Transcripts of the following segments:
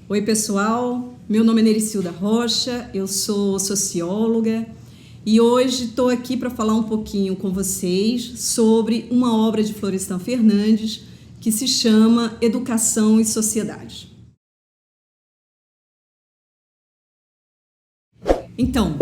Oi pessoal, meu nome é Nericilda Rocha, eu sou socióloga e hoje estou aqui para falar um pouquinho com vocês sobre uma obra de Florestan Fernandes que se chama Educação e Sociedade. Então,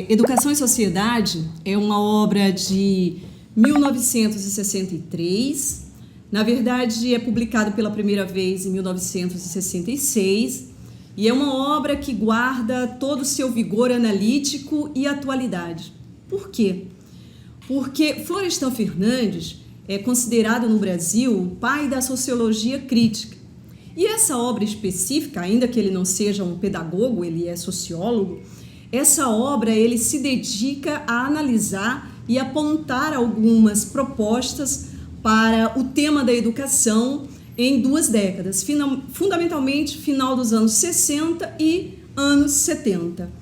Educação e Sociedade é uma obra de 1963. Na verdade, é publicado pela primeira vez em 1966 e é uma obra que guarda todo o seu vigor analítico e atualidade. Por quê? Porque Florestan Fernandes é considerado no Brasil o pai da sociologia crítica. E essa obra específica, ainda que ele não seja um pedagogo, ele é sociólogo, essa obra ele se dedica a analisar e apontar algumas propostas para o tema da educação em duas décadas, fundamentalmente final dos anos 60 e anos 70.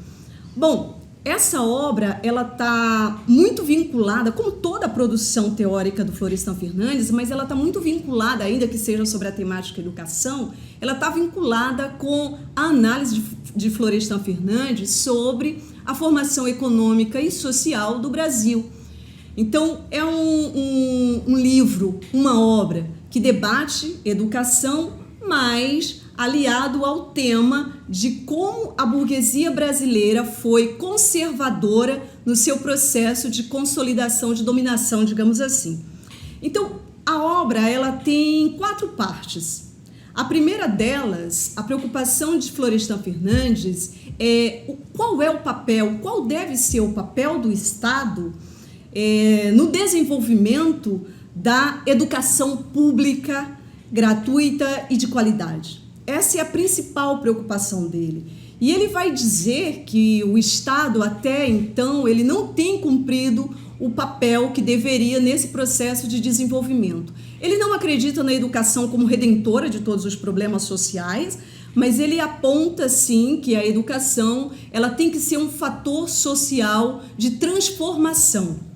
Bom, essa obra ela está muito vinculada, como toda a produção teórica do Florestan Fernandes, mas ela está muito vinculada, ainda que seja sobre a temática educação, ela está vinculada com a análise de Florestan Fernandes sobre a formação econômica e social do Brasil. Então, é um livro, uma obra que debate educação, mas aliado ao tema de como a burguesia brasileira foi conservadora no seu processo de consolidação, de dominação, digamos assim. Então, a obra ela tem 4 partes. A primeira delas, a preocupação de Florestan Fernandes é qual é o papel, qual deve ser o papel do Estado no desenvolvimento da educação pública, gratuita e de qualidade. Essa é a principal preocupação dele. E ele vai dizer que o Estado, até então, ele não tem cumprido o papel que deveria nesse processo de desenvolvimento. Ele não acredita na educação como redentora de todos os problemas sociais, mas ele aponta, sim, que a educação ela tem que ser um fator social de transformação.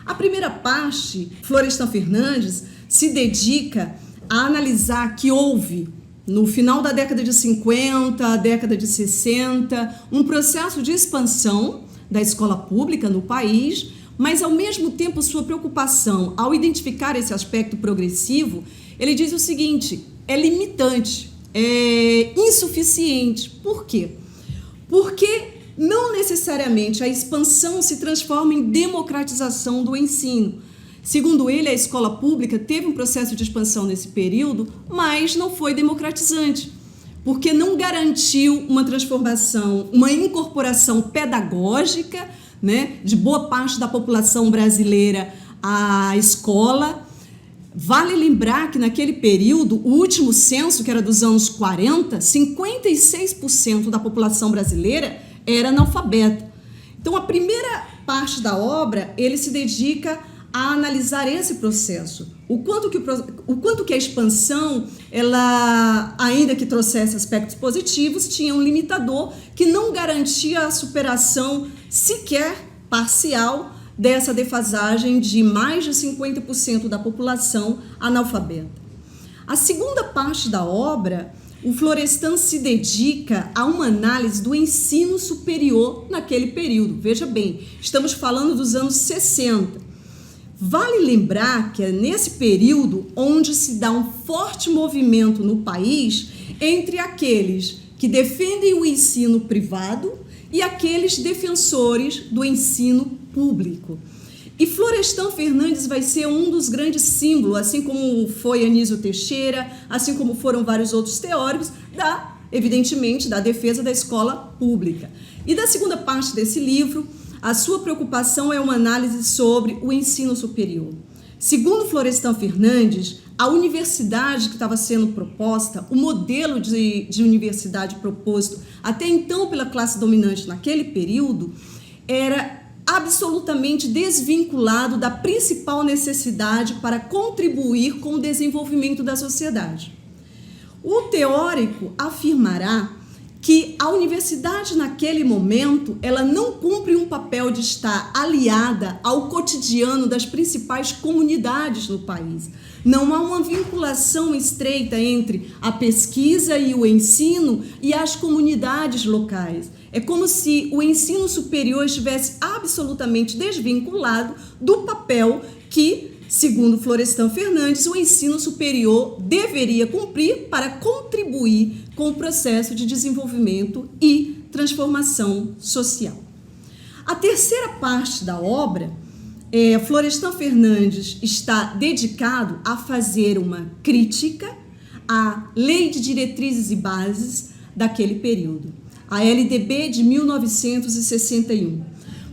A primeira parte, Florestan Fernandes se dedica a analisar que houve, no final da década de 50, década de 60, um processo de expansão da escola pública no país, mas ao mesmo tempo sua preocupação ao identificar esse aspecto progressivo, ele diz o seguinte, é limitante, é insuficiente. Por quê? Porque não necessariamente a expansão se transforma em democratização do ensino. Segundo ele, a escola pública teve um processo de expansão nesse período, mas não foi democratizante, porque não garantiu uma transformação, uma incorporação pedagógica, né, de boa parte da população brasileira à escola. Vale lembrar que naquele período, o último censo, que era dos anos 40, 56% da população brasileira era analfabeta. Então, a primeira parte da obra, ele se dedica a analisar esse processo. O quanto que a expansão, ela, ainda que trouxesse aspectos positivos, tinha um limitador que não garantia a superação sequer parcial dessa defasagem de mais de 50% da população analfabeta. A segunda parte da obra, o Florestan se dedica a uma análise do ensino superior naquele período. Veja bem, estamos falando dos anos 60. Vale lembrar que é nesse período onde se dá um forte movimento no país entre aqueles que defendem o ensino privado e aqueles defensores do ensino público. E Florestan Fernandes vai ser um dos grandes símbolos, assim como foi Anísio Teixeira, assim como foram vários outros teóricos, evidentemente, da defesa da escola pública. E da segunda parte desse livro, a sua preocupação é uma análise sobre o ensino superior. Segundo Florestan Fernandes, a universidade que estava sendo proposta, o modelo de universidade proposto até então pela classe dominante naquele período, era absolutamente desvinculado da principal necessidade para contribuir com o desenvolvimento da sociedade. O teórico afirmará que a universidade naquele momento ela não cumpre um papel de estar aliada ao cotidiano das principais comunidades no país. Não há uma vinculação estreita entre a pesquisa e o ensino e as comunidades locais. É como se o ensino superior estivesse absolutamente desvinculado do papel que, segundo Florestan Fernandes, o ensino superior deveria cumprir para contribuir com o processo de desenvolvimento e transformação social. A terceira parte da obra, Florestan Fernandes está dedicado a fazer uma crítica à Lei de Diretrizes e Bases daquele período, a LDB de 1961.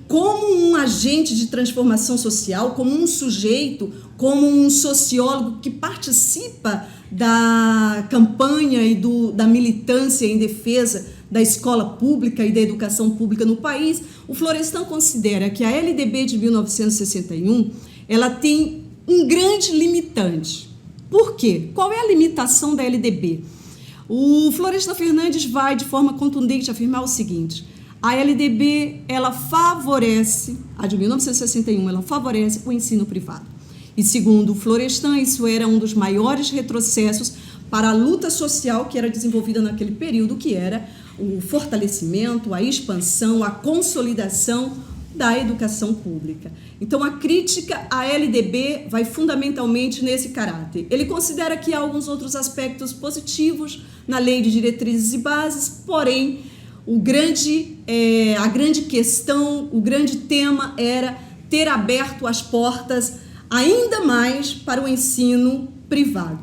Como um agente de transformação social, como um sujeito, como um sociólogo que participa da campanha e da militância em defesa da escola pública e da educação pública no país, o Florestan considera que a LDB de 1961 ela tem um grande limitante. Por quê? Qual é a limitação da LDB? O Florestan Fernandes vai, de forma contundente, afirmar o seguinte: a LDB, ela favorece, a de 1961, ela favorece o ensino privado. E segundo Florestan, isso era um dos maiores retrocessos para a luta social que era desenvolvida naquele período, que era o fortalecimento, a expansão, a consolidação da educação pública. Então, a crítica à LDB vai fundamentalmente nesse caráter. Ele considera que há alguns outros aspectos positivos na Lei de Diretrizes e Bases, porém, a grande questão, o grande tema era ter aberto as portas ainda mais para o ensino privado.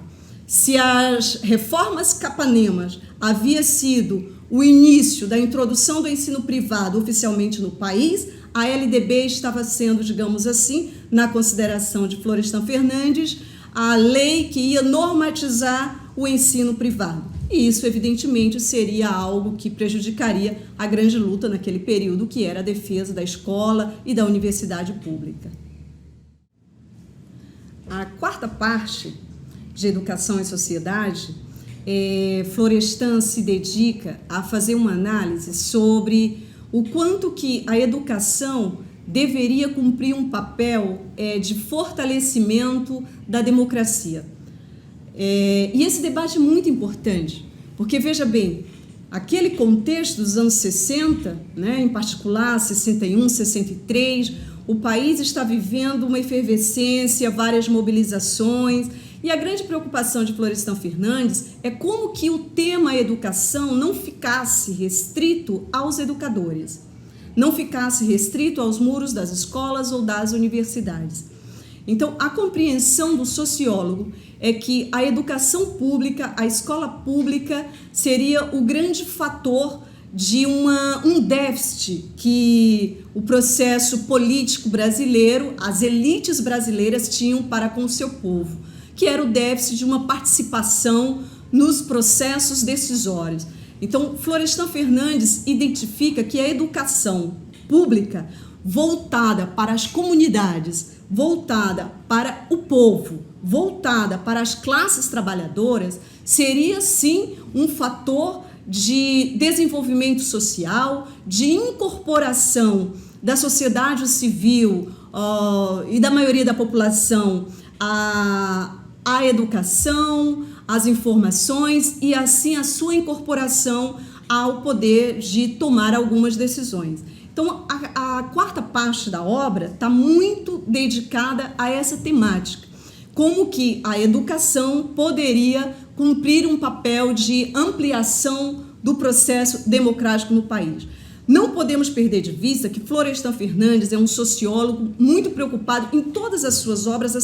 Se as reformas Capanemas havia sido o início da introdução do ensino privado oficialmente no país, a LDB estava sendo, digamos assim, na consideração de Florestan Fernandes, a lei que ia normatizar o ensino privado. E isso, evidentemente, seria algo que prejudicaria a grande luta naquele período, que era a defesa da escola e da universidade pública. A quarta parte de Educação e Sociedade, Florestan se dedica a fazer uma análise sobre o quanto que a educação deveria cumprir um papel de fortalecimento da democracia. E esse debate é muito importante, porque, veja bem, aquele contexto dos anos 60, né, em particular 61, 63, o país está vivendo uma efervescência, várias mobilizações, e a grande preocupação de Florestan Fernandes é como que o tema educação não ficasse restrito aos educadores, não ficasse restrito aos muros das escolas ou das universidades. Então, a compreensão do sociólogo é que a educação pública, a escola pública, seria o grande fator de um déficit que o processo político brasileiro, as elites brasileiras tinham para com o seu povo, que era o déficit de uma participação nos processos decisórios. Então, Florestan Fernandes identifica que a educação pública voltada para as comunidades, voltada para o povo, voltada para as classes trabalhadoras, seria sim um fator de desenvolvimento social, de incorporação da sociedade civil e da maioria da população à educação, às informações e assim a sua incorporação ao poder de tomar algumas decisões. Então, a quarta parte da obra está muito dedicada a essa temática, como que a educação poderia cumprir um papel de ampliação do processo democrático no país. Não podemos perder de vista que Florestan Fernandes é um sociólogo muito preocupado em todas as suas obras.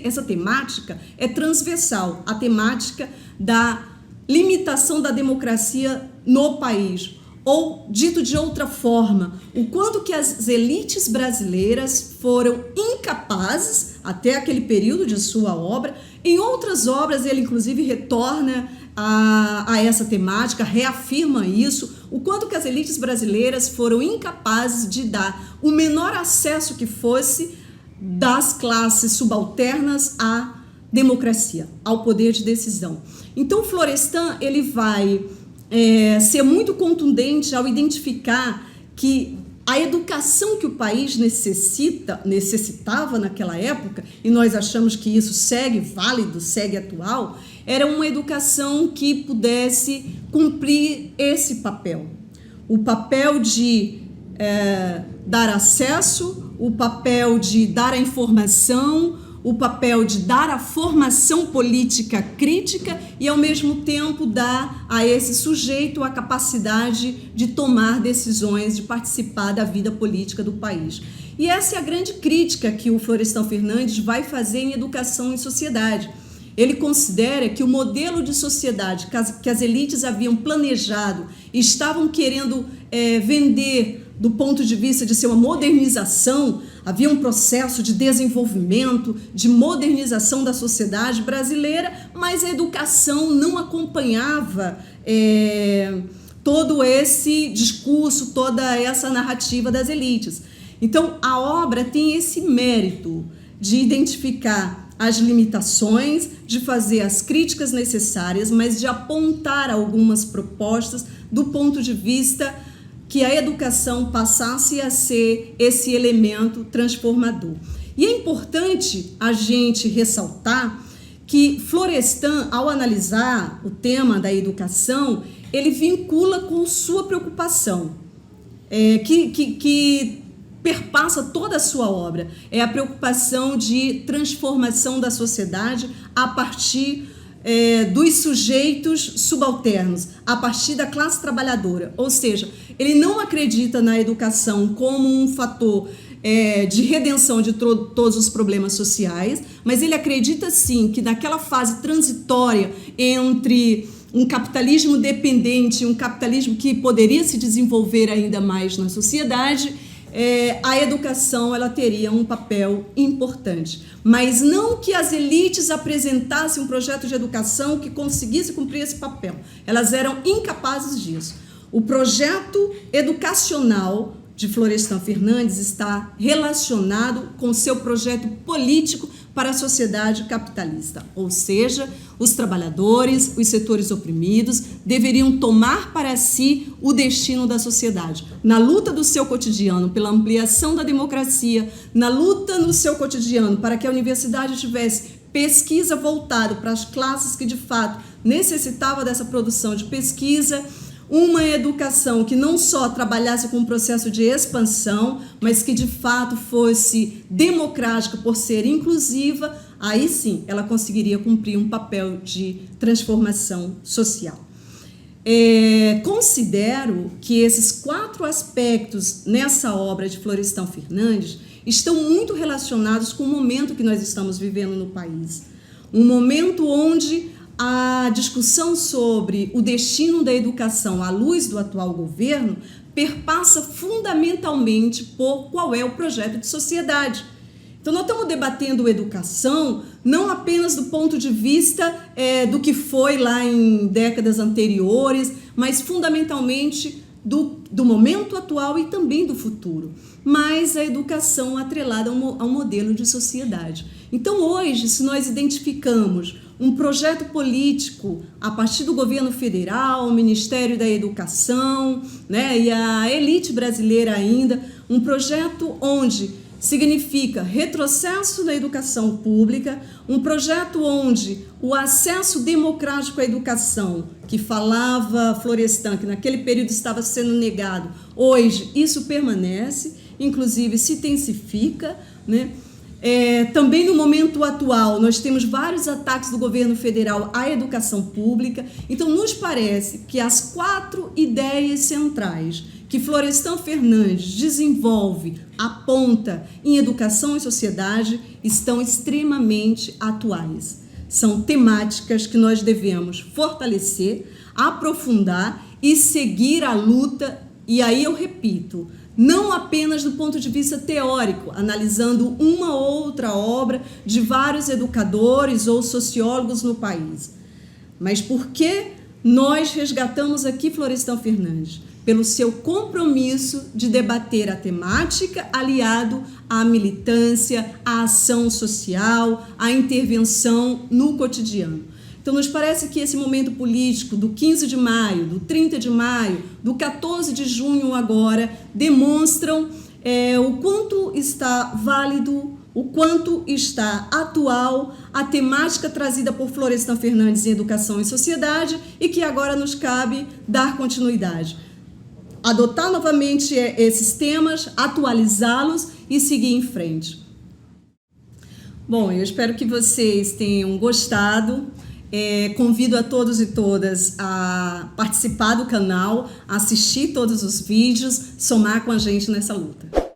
Essa temática é transversal, a temática da limitação da democracia no país. Ou, dito de outra forma, o quanto que as elites brasileiras foram incapazes, até aquele período de sua obra. Em outras obras, ele inclusive retorna a essa temática, reafirma isso, o quanto que as elites brasileiras foram incapazes de dar o menor acesso que fosse das classes subalternas à democracia, ao poder de decisão. Então, Florestan, ele vai ser muito contundente ao identificar que a educação que o país necessitava naquela época, e nós achamos que isso segue válido, segue atual, era uma educação que pudesse cumprir esse papel. O papel de dar acesso, o papel de dar a informação, o papel de dar a formação política crítica e, ao mesmo tempo, dar a esse sujeito a capacidade de tomar decisões, de participar da vida política do país. E essa é a grande crítica que o Florestan Fernandes vai fazer em Educação e Sociedade. Ele considera que o modelo de sociedade que as elites haviam planejado e estavam querendo vender do ponto de vista de ser uma modernização, havia um processo de desenvolvimento, de modernização da sociedade brasileira, mas a educação não acompanhava todo esse discurso, toda essa narrativa das elites. Então, a obra tem esse mérito de identificar as limitações, de fazer as críticas necessárias, mas de apontar algumas propostas do ponto de vista que a educação passasse a ser esse elemento transformador. E é importante a gente ressaltar que Florestan, ao analisar o tema da educação, ele vincula com sua preocupação, que perpassa toda a sua obra. É a preocupação de transformação da sociedade a partir dos sujeitos subalternos, a partir da classe trabalhadora. Ou seja, ele não acredita na educação como um fator de redenção de todos os problemas sociais, mas ele acredita sim que naquela fase transitória entre um capitalismo dependente e um capitalismo que poderia se desenvolver ainda mais na sociedade, a educação ela teria um papel importante, mas não que as elites apresentassem um projeto de educação que conseguisse cumprir esse papel. Elas eram incapazes disso. O projeto educacional de Florestan Fernandes está relacionado com seu projeto político para a sociedade capitalista, ou seja, os trabalhadores, os setores oprimidos deveriam tomar para si o destino da sociedade. Na luta do seu cotidiano pela ampliação da democracia, na luta no seu cotidiano para que a universidade tivesse pesquisa voltada para as classes que de fato necessitavam dessa produção de pesquisa, uma educação que não só trabalhasse com um processo de expansão, mas que de fato fosse democrática por ser inclusiva, aí sim ela conseguiria cumprir um papel de transformação social. Considero que esses 4 aspectos nessa obra de Florestan Fernandes estão muito relacionados com o momento que nós estamos vivendo no país. Um momento onde a discussão sobre o destino da educação à luz do atual governo perpassa fundamentalmente por qual é o projeto de sociedade. Então, nós estamos debatendo educação não apenas do ponto de vista do que foi lá em décadas anteriores, mas fundamentalmente do momento atual e também do futuro. Mas a educação atrelada a um modelo de sociedade. Então, hoje, se nós identificamos um projeto político a partir do governo federal, o Ministério da Educação, né, e a elite brasileira ainda, um projeto onde significa retrocesso na educação pública, um projeto onde o acesso democrático à educação, que falava Florestan, que naquele período estava sendo negado, hoje isso permanece, inclusive se intensifica, né? Também no momento atual, nós temos vários ataques do governo federal à educação pública. Então, nos parece que as 4 ideias centrais que Florestan Fernandes desenvolve, aponta em educação e sociedade, estão extremamente atuais. São temáticas que nós devemos fortalecer, aprofundar e seguir a luta. E aí eu repito, não apenas do ponto de vista teórico, analisando uma ou outra obra de vários educadores ou sociólogos no país, mas porque nós resgatamos aqui Florestan Fernandes, pelo seu compromisso de debater a temática aliado à militância, à ação social, à intervenção no cotidiano. Então, nos parece que esse momento político do 15 de maio, do 30 de maio, do 14 de junho agora, demonstram o quanto está válido, o quanto está atual a temática trazida por Florestan Fernandes em Educação e Sociedade e que agora nos cabe dar continuidade. Adotar novamente esses temas, atualizá-los e seguir em frente. Bom, eu espero que vocês tenham gostado. Convido a todos e todas a participar do canal, a assistir todos os vídeos, somar com a gente nessa luta.